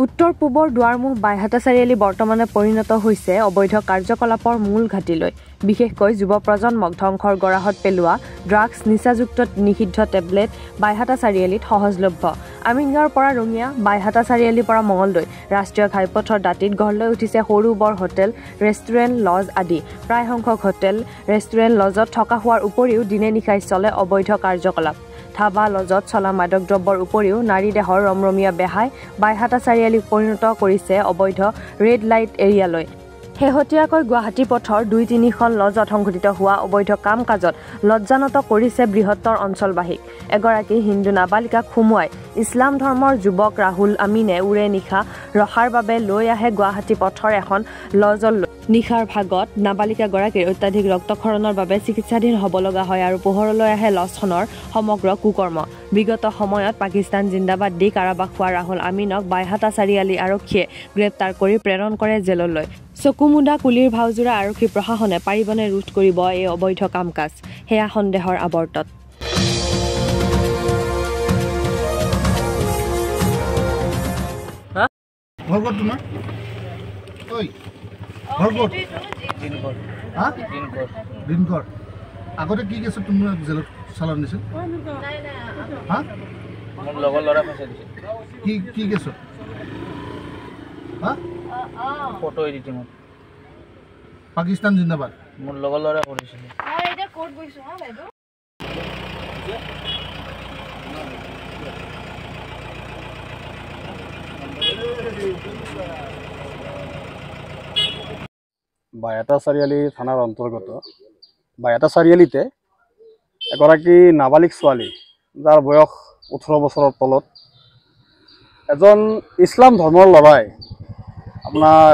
উত্তৰ পূবৰ দুৱাৰমুখ বাইহাটা চাৰিআলি বৰ্তমানে পৰিণত হৈছে অবৈধ কাৰ্যকলাপৰ মূল ঘাটিলৈ। বিশেষকৈ যুৱ প্ৰজন্মক ধ্বংসৰ গৰাহত পেলোৱা ড্ৰাগছ নিচাযুক্ত নিষিদ্ধ টেবলেট বাইহাটা চাৰিআলিত সহজলভ্য। আমিনগাঁৱৰ পৰা ৰঙিয়া, বাইহাটা চাৰিআলিৰ পৰা মঙলদৈ ৰাষ্ট্ৰীয় ঘাইপথৰ দাঁতিত গঢ় লৈ উঠিছে সৰু বৰ হোটেল, ৰেষ্টুৰেণ্ট, লজ আদি। প্ৰায় সংখ্যক হোটেল, ৰেষ্টুৰেণ্ট, লজত থকা খোৱাৰ উপৰিও দিনে নিশাই চলে অবৈধ কাৰ্যকলাপ। ধাবা, লজত চলা মাদক দ্ৰব্যৰ উপৰিও নাৰী দেহৰ ৰমৰমীয়া বেহাই বাইহাটা চাৰিআলিক পৰিণত কৰিছে অবৈধ ৰেড লাইট এৰিয়ালৈ। শেহতীয়াকৈ গুৱাহাটী পথৰ ২-৩খন লজত সংঘটিত হোৱা অবৈধ কাম কাজত লজ্জানত কৰিছে বৃহত্তৰ অঞ্চলবাসীক। এগৰাকী হিন্দু নাবালিকাক সুমুৱাই ইছলাম ধৰ্মৰ যুৱক ৰাহুল আমিনে উৰে নিশা ৰখাৰ বাবে লৈ আহে গুৱাহাটী পথৰ এখন লজলৈ। নিশাৰ ভাগত নাবালিকাগৰাকীৰ অত্যাধিক ৰক্তক্ষৰণৰ বাবে চিকিৎসাধীন হ'ব লগা হয় আৰু পোহৰলৈ আহে লজখনৰ সমগ্ৰ কুকৰ্ম। বিগত সময়ত পাকিস্তান জিন্দাবাদ দি কাৰাবাস খোৱা ৰাহুল আমিনক বাইহাটা চাৰিআলি আৰক্ষীয়ে গ্ৰেপ্তাৰ কৰি প্ৰেৰণ কৰে জেললৈ। চকুমুদা কুলিৰ ভাওজোৰা আৰক্ষী প্ৰশাসনে পাৰিবনে ৰোধ কৰিব এই অবৈধ কাম কাজ, সেয়া সন্দেহৰ আৱৰ্তত। আগতে কি কেছত তোমাৰ জেলত চালান দিছিল? মোৰ লগৰ ল'ৰা ফচাই দিছিল। কি কেছত? ফটো এডিটিঙত। পাকিস্তান জিন্দাবাদ। মোৰ লগৰ ল'ৰা কৰিছিল। এটা কোড গৈছো বাইদেউ। বাইহাটা চাৰিআলি থানাৰ অন্তৰ্গত বাইহাটা চাৰিআলিতে এগৰাকী নাবালিক ছোৱালী, যাৰ বয়স 18 বছৰৰ তলত, এজন ইছলাম ধৰ্মৰ ল'ৰাই আপোনাৰ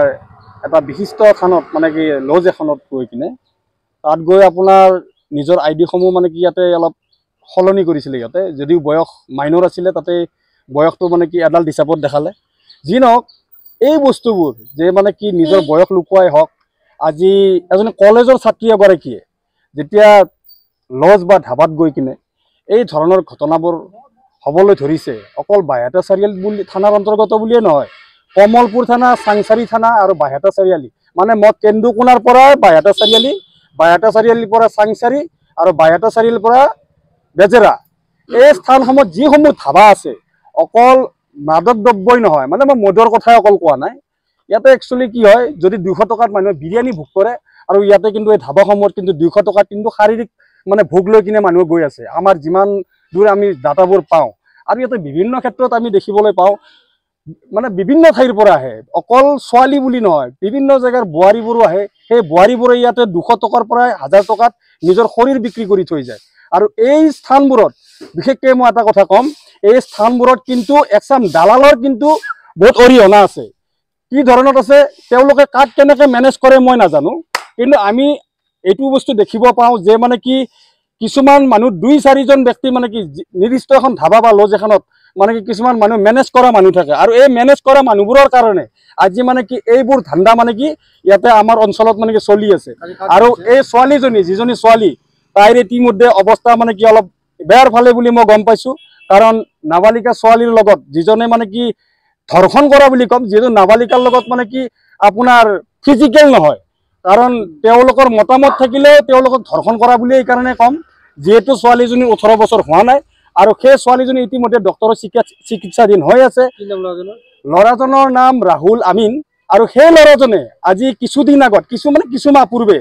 এটা বিশিষ্ট থানত মানে কি লজ এখনত গৈ কিনে তাত গৈ আপোনাৰ নিজৰ আইডিসমূহ মানে কি ইয়াতে অলপ সলনি কৰিছিলে। ইয়াতে যদিও বয়স মাইনৰ আছিলে, তাতে বয়সটো মানে কি এডাল্ট হিচাপত দেখালে। যি নহওক, এই বস্তুবোৰ যে মানে কি নিজৰ বয়স লুকুৱাই হওক, আজি এজনী কলেজৰ ছাত্ৰী এগৰাকীয়ে যেতিয়া লজ বা ধাবাত গৈ কিনে এই ধৰণৰ ঘটনাবোৰ হ'বলৈ ধৰিছে, অকল বাইহাটা চাৰিআলি বুলি থানাৰ অন্তৰ্গত বুলিয়ে নহয়, কমলপুৰ থানা, চাংচাৰী থানা আৰু বাইহাটা চাৰিআলি, মানে মই কেন্দুকোনাৰ পৰা বাইহাটা চাৰিআলি, বাইহাটা চাৰিআলিৰ পৰা চাংচাৰী আৰু বাইহাটা চাৰিআলিৰ পৰা বেজেৰা, এই স্থানসমূহত যিসমূহ ধাবা আছে, অকল মাদক দ্ৰব্যই নহয়, মানে মই মদৰ কথাই অকল কোৱা নাই। ইয়াতে একচুৱেলি কি হয়, যদি 200 টকাত মানুহে বিৰিয়ানী ভোগ কৰে, আৰু ইয়াতে কিন্তু এই ধাবাসমূহত কিন্তু 200 টকাত কিন্তু শাৰীৰিক মানে ভোগ লৈ কিনে মানুহে গৈ আছে। আমাৰ যিমান দূৰ আমি ডাটাবোৰ পাওঁ, আৰু ইয়াতে বিভিন্ন ক্ষেত্ৰত আমি দেখিবলৈ পাওঁ, মানে বিভিন্ন ঠাইৰ পৰা আহে, অকল ছোৱালী বুলি নহয়, বিভিন্ন জেগাৰ বোৱাৰীবোৰো আহে। সেই বোৱাৰীবোৰে ইয়াতে 200 টকাৰ পৰা 1000 টকাত নিজৰ শৰীৰ বিক্ৰী কৰি থৈ যায়। আৰু এই স্থানবোৰত বিশেষকৈ মই এটা কথা ক'ম, এই স্থানবোৰত কিন্তু এচাম দালালৰ কিন্তু বহুত অৰিহণা আছে। কি ধৰণত আছে, তেওঁলোকে কাক কেনেকৈ মেনেজ কৰে মই নাজানো, কিন্তু আমি এইটো বস্তু দেখিব পাওঁ যে মানে কি কিছুমান মানুহ 2-4জন ব্যক্তি মানে কি নিৰ্দিষ্ট এখন ধাবা বা লজ এখনত মানে কি কিছুমান মানুহ মেনেজ কৰা মানুহ থাকে, আৰু এই মেনেজ কৰা মানুহবোৰৰ কাৰণে আজি মানে কি এইবোৰ ধান্দা মানে কি ইয়াতে আমাৰ অঞ্চলত মানে কি চলি আছে। আৰু এই ছোৱালীজনী, যিজনী ছোৱালী, তাইৰ ইতিমধ্যে অৱস্থা মানে কি অলপ বেয়াৰ ফালে বুলি মই গম পাইছোঁ। কাৰণ নাবালিকা ছোৱালীৰ লগত যিজনে মানে কি ধৰ্ষণ কৰা বুলি ক'ম, যিহেতু নাবালিকাৰ লগত মানে কি আপোনাৰ ফিজিকেল নহয়, কাৰণ তেওঁলোকৰ মতামত থাকিলে তেওঁলোকক ধৰ্ষণ কৰা বুলি এইকাৰণে ক'ম, যিহেতু ছোৱালীজনী 18 বছৰ হোৱা নাই, আৰু সেই ছোৱালীজনী ইতিমধ্যে ডক্টৰৰ চিকিৎসাধীন হৈ আছে। ল'ৰাজনৰ নাম ৰাহুল আমিন, আৰু সেই ল'ৰাজনে আজি কিছুদিন আগত, কিছুমাহ পূৰ্বে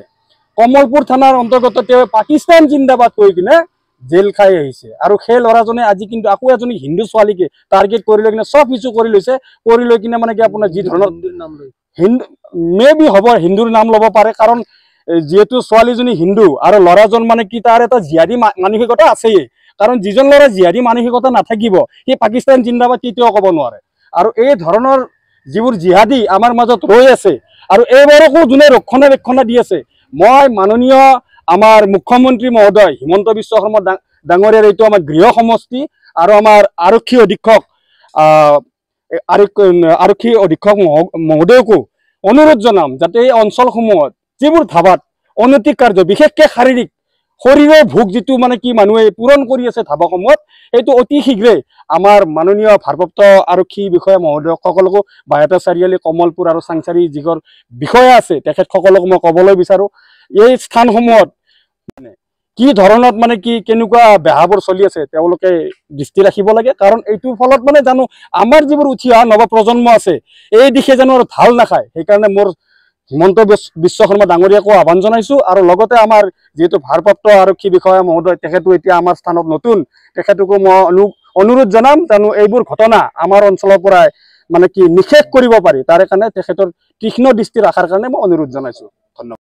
কমলপুৰ থানাৰ অন্তৰ্গত তেওঁ পাকিস্তান জিন্দাবাদ কৈ কিনে জেল খাই আহিছে। আৰু সেই ল'ৰাজনে আজি কিন্তু আকৌ এজনী হিন্দু ছোৱালীকে টাৰ্গেট কৰি লৈ কিনে চব কিছু কৰি লৈছে, কৰি লৈ কিনে মানে কি আপোনাৰ যি ধৰণৰ হিন্দু মে বি হ'ব, হিন্দুৰ নাম ল'ব পাৰে, কাৰণ যিহেতু ছোৱালীজনী হিন্দু আৰু ল'ৰাজন মানে কি তাৰ এটা জিহাদী মানসিকতা আছেই, কাৰণ যিজন ল'ৰা জিহাদী মানসিকতা নাথাকিব সি পাকিস্তান জিন্দাবাদ কেতিয়াও ক'ব নোৱাৰে। আৰু এই ধৰণৰ যিবোৰ জিহাদী আমাৰ মাজত ৰৈ আছে, আৰু এইবোৰকো যোনে ৰক্ষণাবেক্ষণা দি আছে, মই মাননীয় আমাৰ মুখ্যমন্ত্ৰী মহোদয় হিমন্ত বিশ্ব শৰ্মা ডাঙৰীয়াৰ, এইটো আমাৰ গৃহ সমষ্টি আৰু আমাৰ আৰক্ষী অধীক্ষক মহোদয়কো অনুৰোধ জনাম, যাতে এই অঞ্চলসমূহত যিবোৰ ধাবাত অনৈতিক কাৰ্য, বিশেষকৈ শাৰীৰিক শৰীৰৰ ভোগ যিটো মানে কি মানুহে পূৰণ কৰি আছে ধাবা সময়ত এইটো অতি শীঘ্ৰে আমাৰ মাননীয় ভাৰপ্ৰাপ্ত আৰক্ষী বিষয়া মহোদয়সকলকো বাইহাটা চাৰিআলি কমলপুৰ আৰু চাংচাৰী যিঘৰ বিষয়া আছে তেখেতসকলক মই ক'বলৈ বিচাৰোঁ এই স্থানসমূহত কি ধৰণত মানে কি কেনেকুৱা বেহাবোৰ চলি আছে তেওঁলোকে দৃষ্টি ৰাখিব লাগে কাৰণ এইটোৰ ফলত মানে জানো আমাৰ যিবোৰ উঠি অহা নৱপ্ৰজন্ম আছে এই দিশে জানো আৰু ঢাল নাখায় সেইকাৰণে মোৰ হিমন্ত বিশ্ব শৰ্মা ডাঙৰীয়াকো আহ্বান জনাইছোঁ আৰু লগতে আমাৰ যিহেতু ভাৰপ্ৰাপ্ত আৰক্ষী বিষয়া মহোদয় তেখেতো এতিয়া আমাৰ স্থানত নতুন তেখেতকো মই অনুৰোধ জনাম জানো এইবোৰ ঘটনা আমাৰ অঞ্চলৰ পৰাই মানে কি নিষেধ কৰিব পাৰি তাৰে কাৰণে তেখেতৰ তীক্ষ্ণ দৃষ্টি ৰখাৰ কাৰণে মই অনুৰোধ জনাইছোঁ ধন্যবাদ।